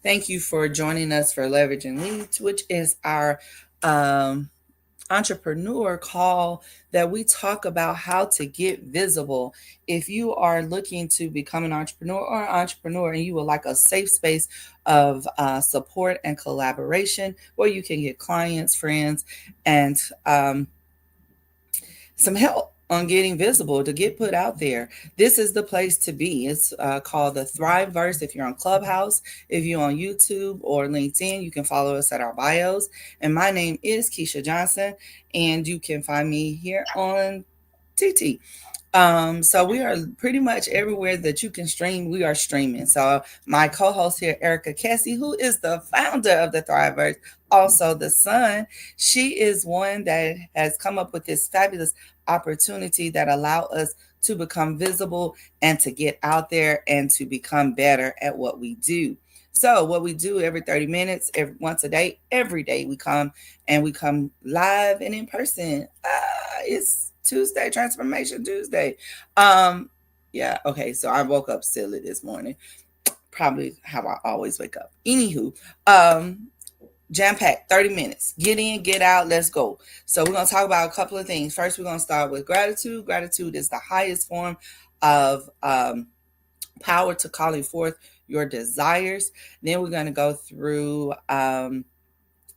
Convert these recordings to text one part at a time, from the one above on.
Thank you for joining us for Leveraging Leads, which is our um, entrepreneur call that we talk about how to get visible. If you are looking to become an entrepreneur or an entrepreneur and you would like a safe space of support and collaboration where you can get clients, friends, and some help on getting visible to get put out there, this is the place to be. It's called the Thriveverse. If you're on Clubhouse, if you're on YouTube or LinkedIn, you can follow us at our bios. And my name is Keisha Johnson, and you can find me here on TT. So we are pretty much everywhere that you can stream. We are streaming. So my co-host here, Erica Cassie, who is the founder of the Thriveverse, also the son, she is one that has come up with this fabulous opportunity that allow us to become visible and to get out there and to become better at what we do. So what we do every 30 minutes, once a day, every day we come and we come live and in person. It's Tuesday, Transformation Tuesday. Um, yeah, okay. So I woke up silly this morning. Probably how I always wake up. Anywho, jam packed 30 minutes. Get in, get out, let's go. So we're gonna talk about a couple of things. First, we're gonna start with gratitude. Gratitude is the highest form of power to calling forth your desires. Then we're gonna go through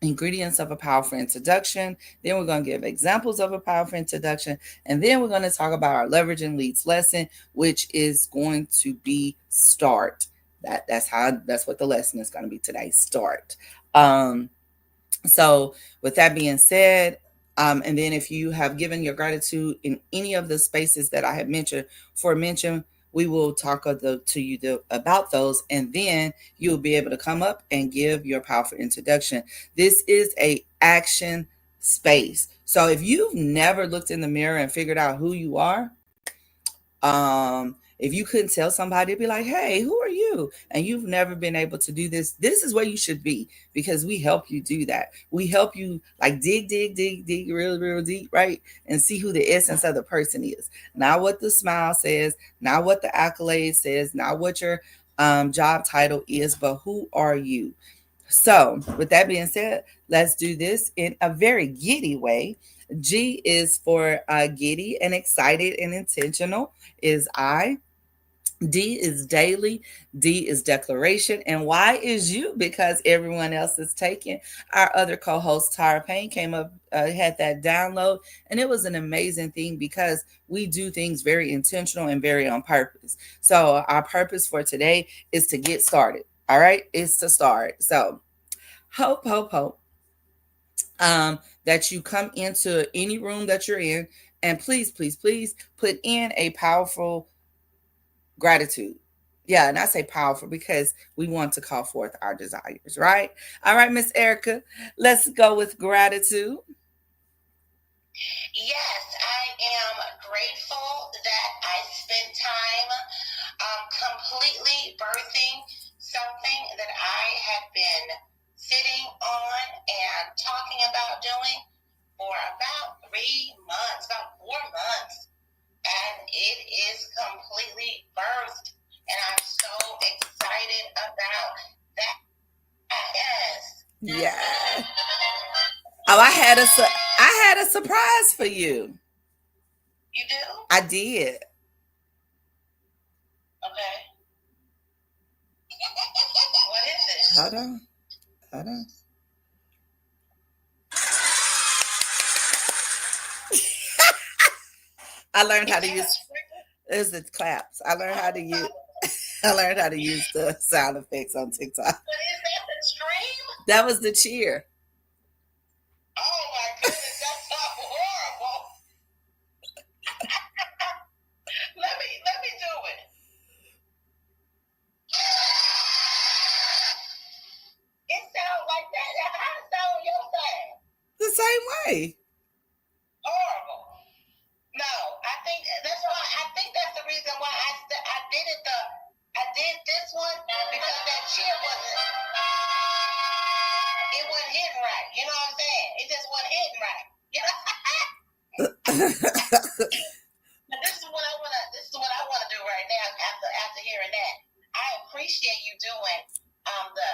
ingredients of a powerful introduction. Then we're going to give examples of a powerful introduction. And then we're going to talk about our leveraging leads lesson, which is going to be start. That's what the lesson is going to be today. Start. So with that being said, and then if you have given your gratitude in any of the spaces that I have mentioned, we will talk to you about those, and then you'll be able to come up and give your powerful introduction. This is a action space. So if you've never looked in the mirror and figured out who you are, if you couldn't tell somebody, be like, hey, who are you? And you've never been able to do this, this is where you should be, because we help you do that. We help you like dig real deep, right? And see who the essence of the person is. Not what the smile says, not what the accolade says, not what your job title is, but who are you? So, with that being said, let's do this in a very giddy way. G is for giddy and excited and intentional, is I. D is daily. D is declaration. And Y is you, because everyone else is taken. Our other co host, Tara Payne, came up, had that download. And it was an amazing thing because we do things very intentional and very on purpose. So, our purpose for today is to get started. All right. It's to start. So, hope that you come into any room that you're in, and please put in a powerful gratitude. Yeah, and I say powerful because we want to call forth our desires, right? All right, Miss Erica, let's go with gratitude. Yes, I am grateful that I spent time completely birthing something that I had been sitting on and talking about doing for about 3 months, about 4 months. And it is completely birthed. And I'm so excited about that. Yes. Yeah. Oh, I had a surprise for you. You do? I did. Okay. What is it? Hold on. Hold on. I learned how to use there's the claps. I learned how to use the sound effects on TikTok. But is that the stream? That was the cheer. Oh my goodness, that's so horrible. let me do it. It sounds like that. How does it sound on your side? The same way. Horrible. No, I think that's why. I think that's the reason why I did it. I did this one because that cheer it wasn't hitting right. You know what I'm saying? It just wasn't hitting right. You know. But this is what I want to. This is what I want to do right now. After hearing that, I appreciate you doing the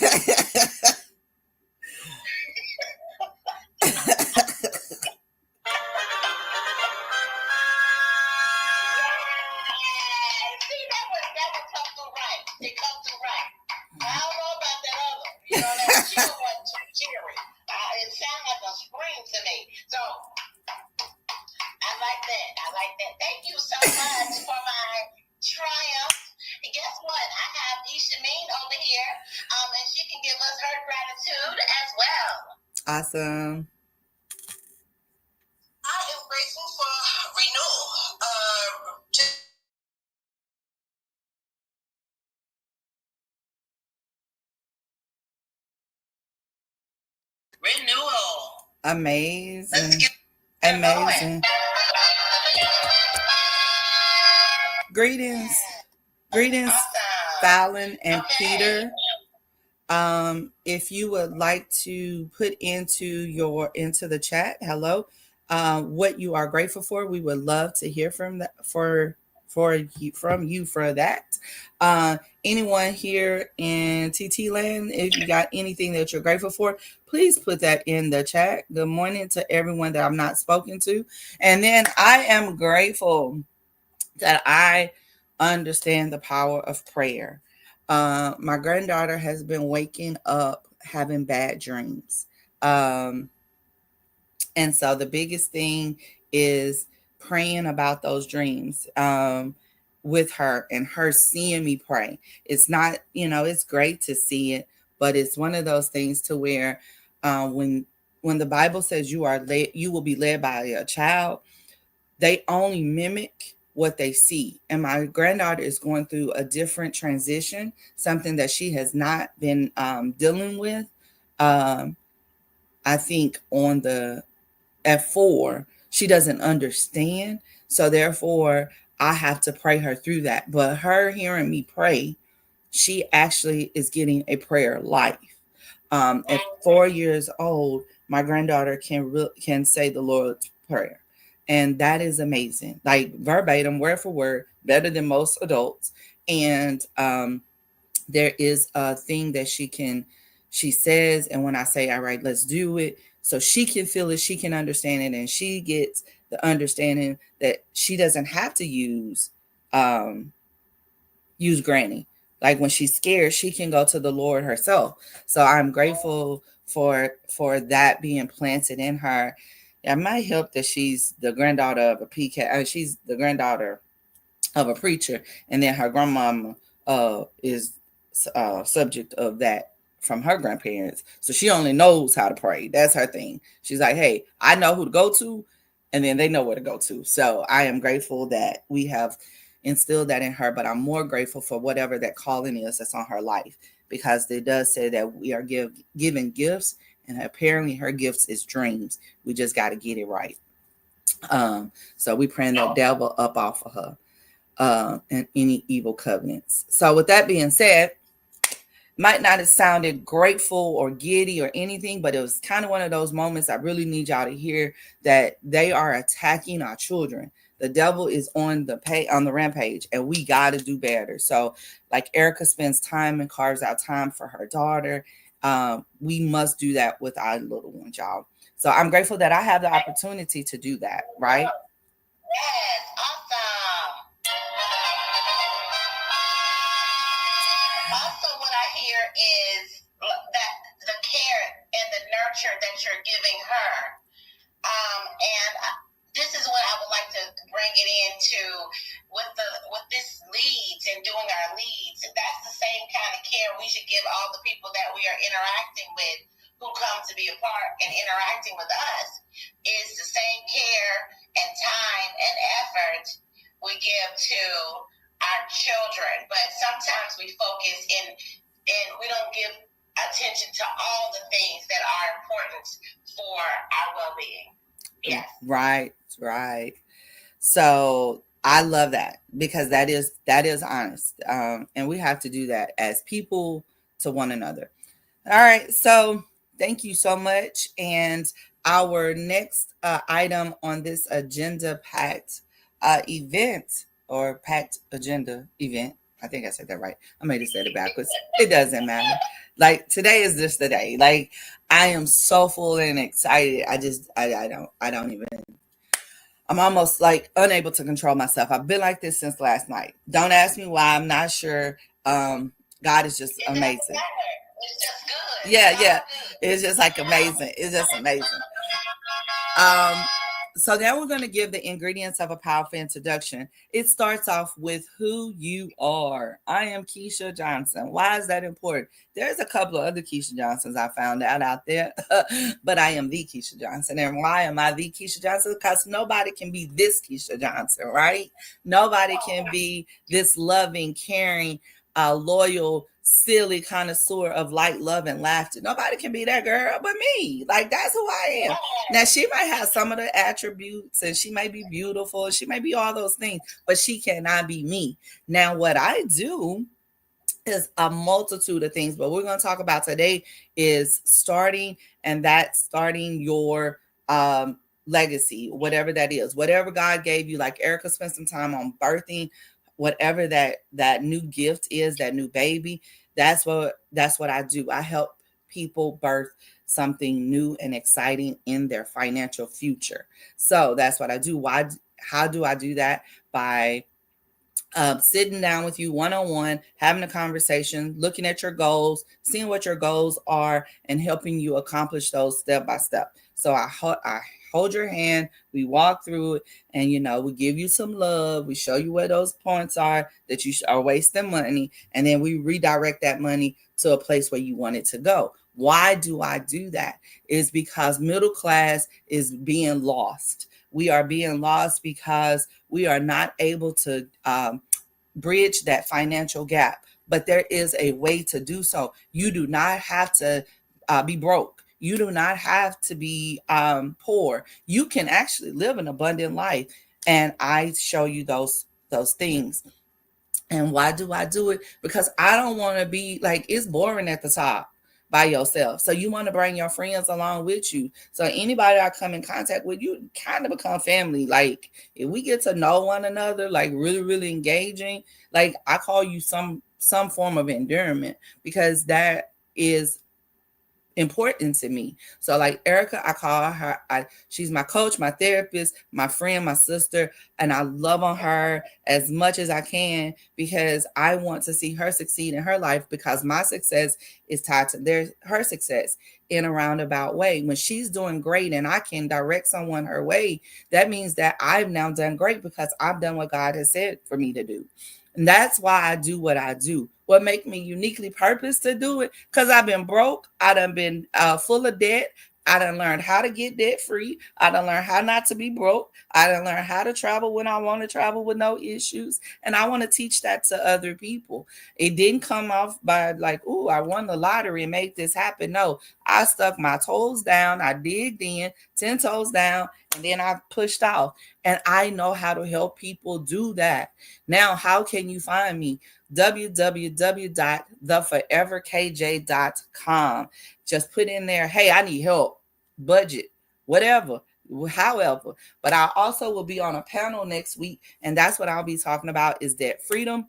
See, that would come through right. It come through right. I don't know about that other. You know, that chill wasn't too cheery. It sounded like a scream to me. So I like that. I like that. Thank you so much for my triumph. And guess what? I have Ishameen over here, and she can give us her gratitude as well. Awesome. I am grateful for renewal. Just renewal. Amazing. Amazing. Greetings. Greetings, Fallon and Peter. If you would like to put into the chat, hello, what you are grateful for, we would love to hear from that from you for that. Anyone here in TT land, if you got anything that you're grateful for, please put that in the chat. Good morning to everyone that I'm not spoken to. And then I am grateful that I understand the power of prayer. My granddaughter has been waking up having bad dreams. And so the biggest thing is praying about those dreams with her and her seeing me pray. It's not, it's great to see it, but it's one of those things to where when the Bible says you will be led by a child, they only mimic what they see. And my granddaughter is going through a different transition, something that she has not been dealing with. I think at 4, she doesn't understand. So therefore, I have to pray her through that. But her hearing me pray, she actually is getting a prayer life. At 4 years old, my granddaughter can say the Lord's Prayer. And that is amazing, like verbatim, word for word, better than most adults. And there is a thing that she says, and when I say, all right, let's do it, so she can feel it, she can understand it, and she gets the understanding that she doesn't have to use Granny. Like when she's scared, she can go to the Lord herself. So I'm grateful for that being planted in her. It might help that she's the granddaughter of a PK. She's the granddaughter of a preacher, and then her grandmama is subject of that from her grandparents. So she only knows how to pray. That's her thing. She's like, hey, I know who to go to, and then they know where to go to. So I am grateful that we have instilled that in her, but I'm more grateful for whatever that calling is that's on her life, because it does say that we are given gifts, and apparently her gifts is dreams. We just got to get it right. So we praying that devil up off of her and any evil covenants. So with that being said, might not have sounded grateful or giddy or anything, but it was kind of one of those moments I really need y'all to hear, that they are attacking our children. The devil is on the rampage, and we got to do better. So like Erica spends time and carves out time for her daughter. We must do that with our little ones, y'all. So I'm grateful that I have the opportunity to do that, right? Yes, awesome. Also, what I hear is that the care and the nurture that you're giving her. And this is what I would like to bring it into with this leads and doing our leads. That's the same kind of care we should give all the people that we are interacting with, who come to be a part and interacting with us. Is the same care and time and effort we give to our children. But sometimes we focus and we don't give attention to all the things that are important for our well-being. Yes. Right. So I love that, because that is honest. And we have to do that as people to one another. All right. So thank you so much. And our next item on this agenda packed event, or packed agenda event, I think I said that right. I might have said it backwards. It doesn't matter. Like today is just the day. Like I am so full and excited. I don't even. I'm almost like unable to control myself. I've been like this since last night. Don't ask me why. I'm not sure. God is just amazing. It's just good. Yeah. It's just like amazing. It's just amazing. So now we're going to give the ingredients of a powerful introduction. It starts off with who you are. I am Keisha Johnson. Why is that important? There's a couple of other Keisha Johnsons I found out there, but I am the Keisha Johnson. And why am I the Keisha Johnson? Because nobody can be this Keisha Johnson, right? Nobody can be this loving, caring, loyal, silly connoisseur of light, love, and laughter. Nobody can be that girl but me. Like that's who I am. Now she might have some of the attributes and she might be beautiful, she might be all those things, but she cannot be me. Now what I do is a multitude of things, but we're going to talk about today is starting, and that's starting your legacy, whatever that is, whatever God gave you. Like Erica spent some time on birthing whatever that new gift is, that new baby. That's what I do. I help people birth something new and exciting in their financial future. So that's what I do. How do I do that? By sitting down with you one-on-one, having a conversation, looking at your goals, seeing what your goals are, and helping you accomplish those step by step. So I hold your hand, we walk through it, and we give you some love, we show you where those points are that you are wasting money, and then we redirect that money to a place where you want it to go. Why do I do that? Is because middle class is being lost. We are being lost because we are not able to bridge that financial gap. But there is a way to do so. You do not have to be broke. You do not have to be poor. You can actually live an abundant life. And I show you those things. And why do I do it? Because I don't want to be like, it's boring at the top by yourself. So you want to bring your friends along with you. So anybody I come in contact with, you kind of become family. Like if we get to know one another, like really, really engaging, like I call you some form of endearment, because that is important to me. So like Erica, I call her, she's my coach, my therapist, my friend, my sister, and I love on her as much as I can because I want to see her succeed in her life, because my success is tied to her success in a roundabout way. When she's doing great and I can direct someone her way, that means that I've now done great because I've done what God has said for me to do. And that's why I do what I do. What make me uniquely purposed to do it? Because I've been broke. I done been full of debt. I done learned how to get debt free. I done learned how not to be broke. I done learned how to travel when I want to travel with no issues. And I want to teach that to other people. It didn't come off by like, ooh, I won the lottery and made this happen. No, I stuck my toes down. I digged in, 10 toes down, and then I pushed off. And I know how to help people do that. Now, how can you find me? www.theforeverkj.com. Just put in there, hey, I need help, budget, whatever, however. But I also will be on a panel next week, and that's what I'll be talking about is debt freedom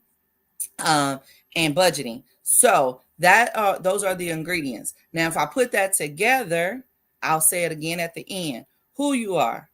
and budgeting. So that those are the ingredients. Now, if I put that together, I'll say it again at the end. Who you are,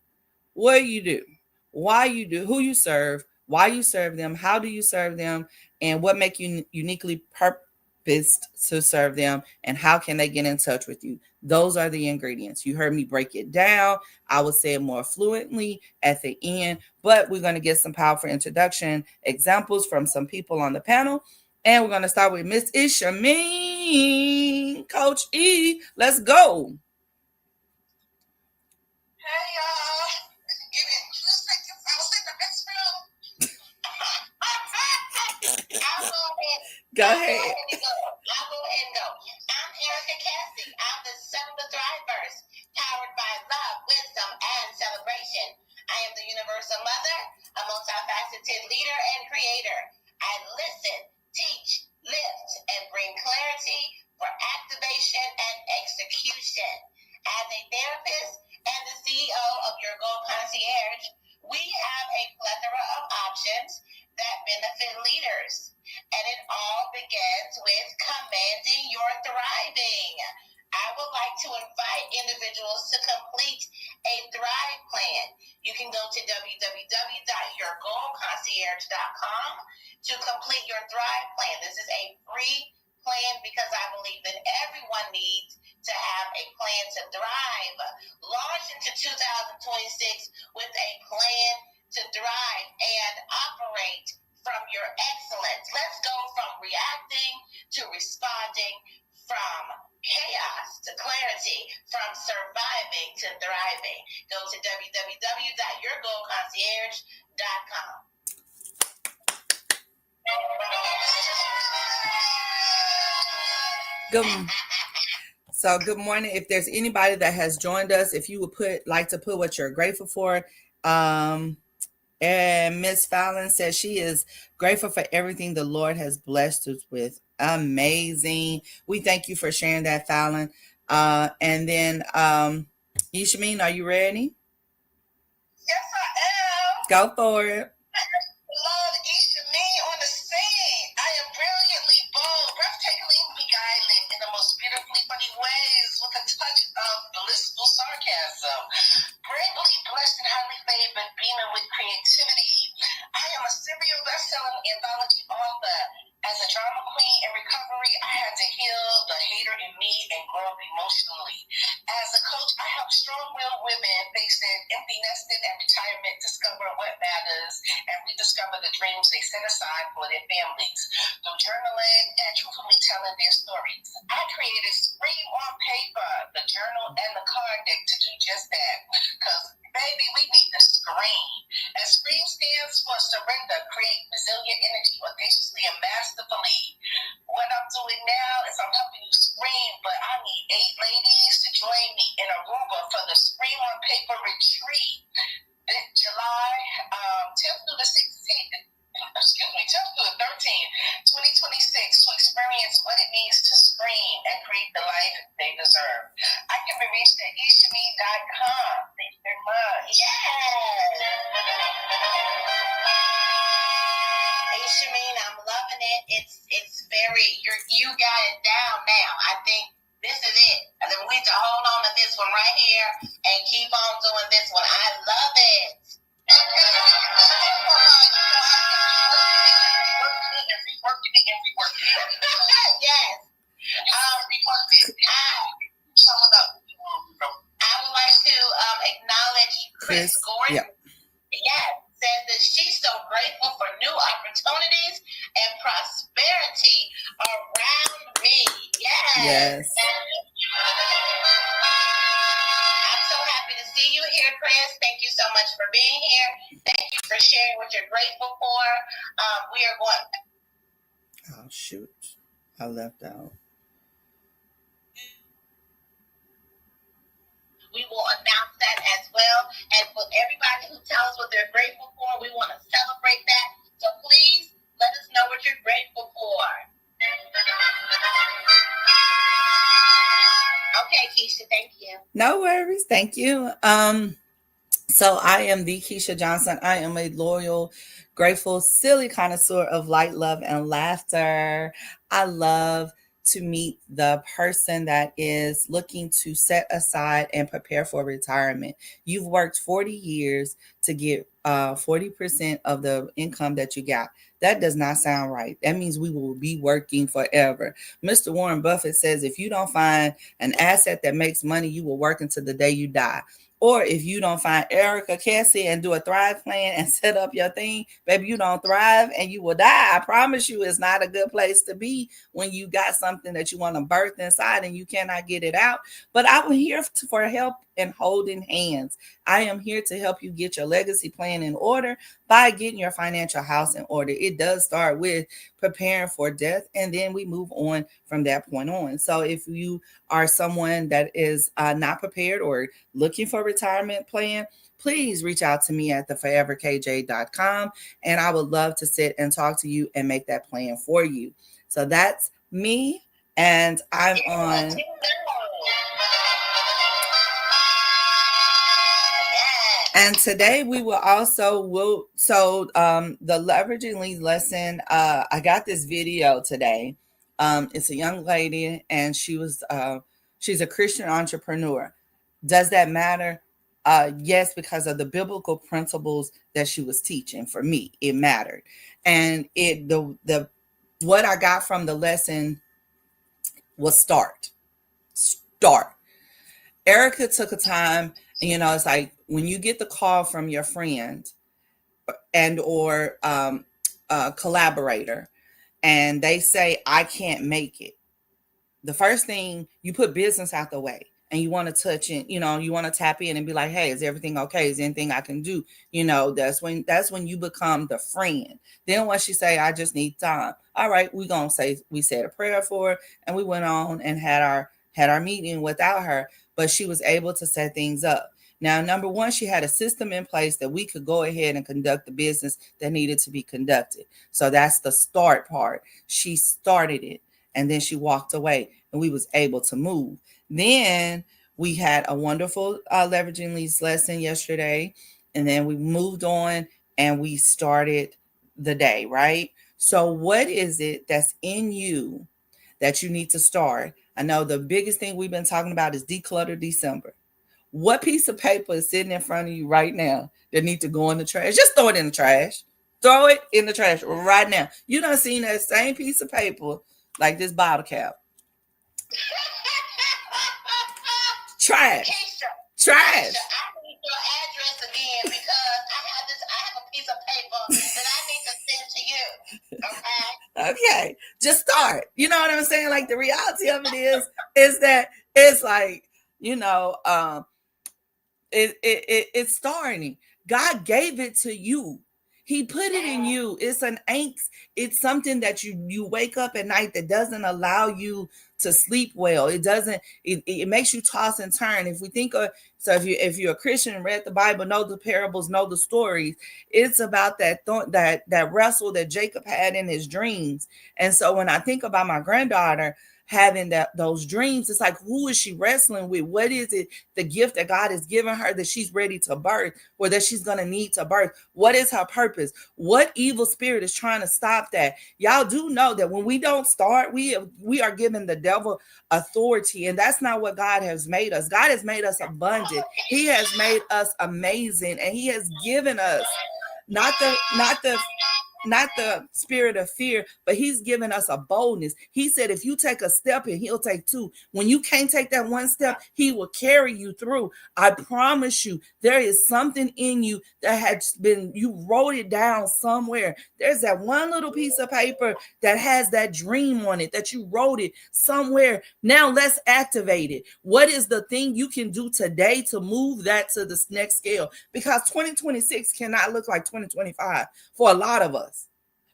what you do, why you do, who you serve, why you serve them, how do you serve them, and what make you uniquely purposed to serve them, and how can they get in touch with you. Those are the ingredients. You heard me break it down. I will say it more fluently at the end, but we're going to get some powerful introduction examples from some people on the panel. And we're going to start with Miss Ishameen, Coach E. Let's go. Hey, y'all. Give me 2 seconds. I was in the restroom. Go ahead. I'll go ahead and go. I'm Erica Cassie. I'm the son of the Thrivers, powered by love, wisdom, and celebration. I am the universal mother, a multifaceted leader and creator. I listen, teach, lift, and bring clarity for activation and execution. As a therapist and the CEO of Your Goal Concierge, we have a plethora of options that benefit leaders. And it all begins with commanding your thriving. I would like to invite individuals to complete a Thrive Plan. You can go to www.yourgoalconcierge.com to complete your Thrive Plan. This is a free plan because I believe that everyone needs to have a plan to thrive. Launch into 2026 with a plan to thrive and operate from your excellence. Let's go from reacting to responding, from chaos to clarity, from surviving to thriving. Go to www.yourgoalconcierge.com. Good morning. If there's anybody that has joined us, if you would like to put what you're grateful for. And Miss Fallon says she is grateful for everything the Lord has blessed us with. Amazing. We thank you for sharing that, Fallon. And then Ishameen, are you ready? Yes, I am. Go for it. Love Ishameen on the scene. I am brilliantly bold, breathtakingly beguiling in the most beautifully funny ways with a touch of blissful sarcasm. Brilliantly blessed and highly favored, beaming with creativity. I am a serial best-selling anthology author. As a drama queen in recovery, I had to heal the hater in me and grow emotionally. As a coach, I help strong-willed women facing empty nesting and retirement discover what matters and rediscover the dreams they set aside for their families. Through journaling and truthfully telling their stories, I created Scream on Paper, the journal and the card deck to do just that. Because, baby, we need to scream. And Scream stands for surrender, create resilient energy audaciously and masterfully. What I'm doing now is I'm helping you scream, but I need 8 ladies to join me in Aruba for the Scream on Paper retreat. July 10th through the 16th, 10th through the 13th, 2026, to experience what it means to scream and create the life they deserve. I can be reached at ishameen.com. Thank you very much. Yes! Ishameen, I'm loving it. It's very, you got it down now. I think this is it. And then we need to hold on to this one right here and keep on doing this one. I love it. Yes. I would like to acknowledge Chris Gordon. Yep. Yes. Says that she's so grateful for new opportunities and prosperity around me. Yes. I'm so happy to see you here, Chris. Thank you so much for being here. Thank you for sharing what you're grateful for. We are going. Oh, shoot. I left out. We will announce that as well. And for everybody who tells us what they're grateful for, we want to celebrate that. So please let us know what you're grateful for. Okay, Keisha, thank you. No worries. Thank you. So I am the Keisha Johnson. I am a loyal, grateful, silly connoisseur of light, love, and laughter. I love to meet the person that is looking to set aside and prepare for retirement. You've worked 40 years to get 40% of the income that you got. That does not sound right. That means we will be working forever. Mr. Warren Buffett says if you don't find an asset that makes money, you will work until the day you die. Or if you don't find Erica Cassie and do a Thrive Plan and set up your thing, baby, you don't thrive and you will die. I promise you it's not a good place to be when you got something that you want to birth inside and you cannot get it out. But I'm here for help and holding hands. I am here to help you get your legacy plan in order by getting your financial house in order. It does start with preparing for death, and then we move on from that point on. So if you are someone that is not prepared or looking for a retirement plan, please reach out to me at theforeverkj.com, and I would love to sit and talk to you and make that plan for you. So that's me, and I'm on. And today we will also the leveraging leads lesson. I got this video today. It's a young lady, and she's a Christian entrepreneur. Does that matter? Yes, because of the biblical principles that she was teaching. For me, it mattered, and the what I got from the lesson was start. Erica took a time, and it's like when you get the call from your friend and or collaborator, and they say, I can't make it. The first thing, you put business out the way, and you want to touch in, you want to tap in and be like, hey, is everything okay? Is anything I can do? That's when you become the friend. Then once you say, I just need time, all right, we said a prayer for her, and we went on and had our meeting without her, but she was able to set things up. Now, number one, she had a system in place that we could go ahead and conduct the business that needed to be conducted. So that's the start part. She started it, and then she walked away, and we was able to move. Then we had a wonderful leveraging leads lesson yesterday, and then we moved on and we started the day, right? So what is it that's in you that you need to start? I know the biggest thing we've been talking about is declutter December. What piece of paper is sitting in front of you right now that need to go in the trash? Just throw it in the trash. Throw it in the trash right now. You done seen that same piece of paper like this bottle cap. Trash. Trash. I need your address again because I have a piece of paper that I need to send to you. Okay. Just start. You know what I'm saying? Like the reality of it is that it's like, it's starting. God gave it to you. He put it in you. It's an angst. It's something that you wake up at night that doesn't allow you to sleep well. It makes you toss and turn. If we think of, so if you're a Christian and read the Bible, know the parables, know the stories, it's about that wrestle that Jacob had in his dreams. And so when I think about my granddaughter having those dreams, it's like, who is she wrestling with? What is it, the gift that God has given her that she's ready to birth, or that she's going to need to birth? What is her purpose? What evil spirit is trying to stop that? Y'all do know that when we don't start, we are giving the devil authority, and that's not what God has made us. God has made us abundant. He has made us amazing, and he has given us not the spirit of fear, but he's given us a boldness. He said, if you take a step and he'll take two. When you can't take that one step, he will carry you through. I promise you, there is something in you that has been, you wrote it down somewhere. There's that one little piece of paper that has that dream on it, that you wrote it somewhere. Now let's activate it. What is the thing you can do today to move that to the next scale? Because 2026 cannot look like 2025 for a lot of us.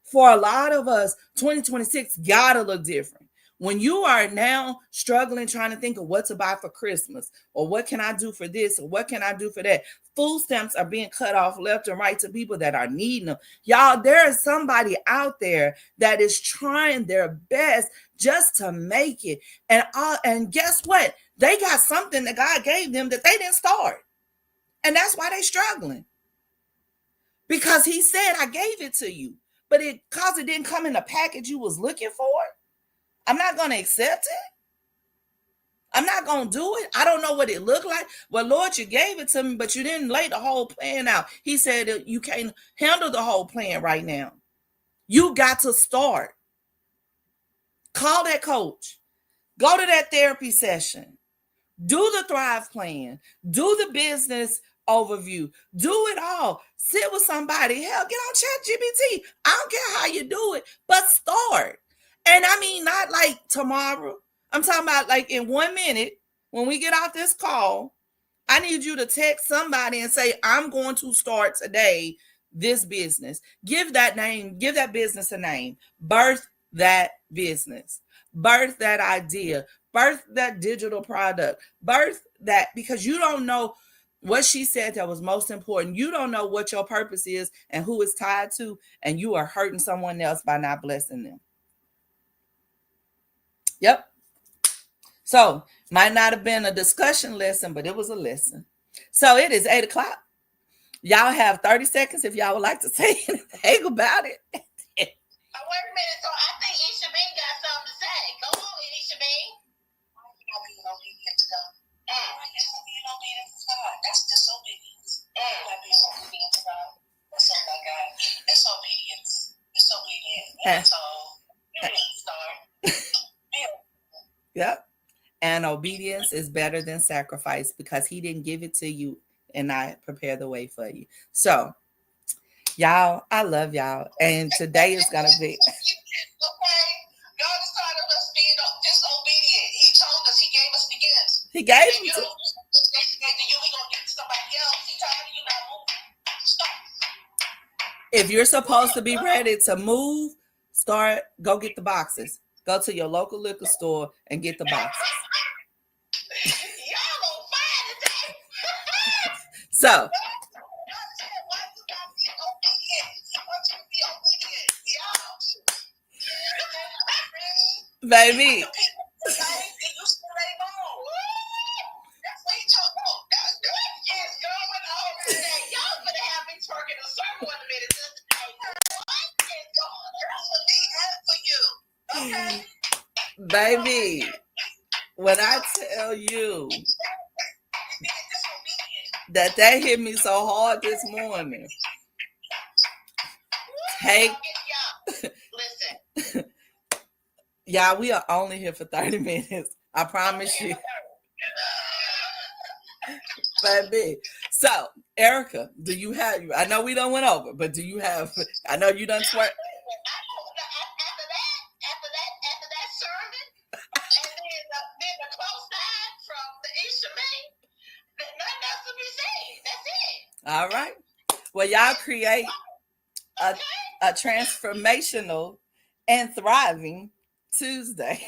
For a lot of us, 2026 gotta look different. When you are now struggling, trying to think of what to buy for Christmas, or what can I do for this, or what can I do for that, food stamps are being cut off left and right to people that are needing them. Y'all, there is somebody out there that is trying their best just to make it. And guess what? They got something that God gave them that they didn't start. And that's why they're struggling. Because he said, I gave it to you. But because it didn't come in the package you was looking for, I'm not going to accept it. I'm not going to do it. I don't know what it looked like. Well, Lord, you gave it to me, but you didn't lay the whole plan out. He said you can't handle the whole plan right now. You got to start. Call that coach. Go to that therapy session. Do the Thrive plan. Do the business overview. Do it all. Sit with somebody. Hell, get on ChatGPT. I don't care how you do it, but start. And I mean, not like tomorrow. I'm talking about like in 1 minute, when we get off this call, I need you to text somebody and say, I'm going to start today this business. Give that business a name. Birth that business. Birth that idea. Birth that digital product. Birth that, because you don't know what she said that was most important. You don't know what your purpose is and who it's tied to, and you are hurting someone else by not blessing them. Yep. So might not have been a discussion lesson, but it was a lesson. So it is 8 o'clock. Y'all have 30 seconds if y'all would like to say anything about it. Wait a minute. So I think Isha Bean got something to say. Go on, Isha Bean. Why are you not being obedient to God? Why are you not being obedient to God? That's disobedience. You're not being obedient to God. That's oh my God. That's obedience. It's obedience. That's all. You need to start. Yep. And obedience is better than sacrifice because he didn't give it to you and I prepare the way for you. So, y'all, I love y'all. And today is going to be. Okay. God is tired of us being disobedient. He told us, he gave us the gifts. He gave If them you to. don't to you, we going to give somebody else. He tired of you not moving. Stop. If you're supposed to be ready to move, go get the boxes. Go to your local liquor store and get the boxes. Y'all on fire today. So, baby. Baby, when I tell you that hit me so hard this morning, listen, y'all, we are only here for 30 minutes. I promise you. Baby. So, Erica, do you have, I know we done went over, but do you have, I know you done twerk. All right. Well, y'all create a transformational and thriving Tuesday.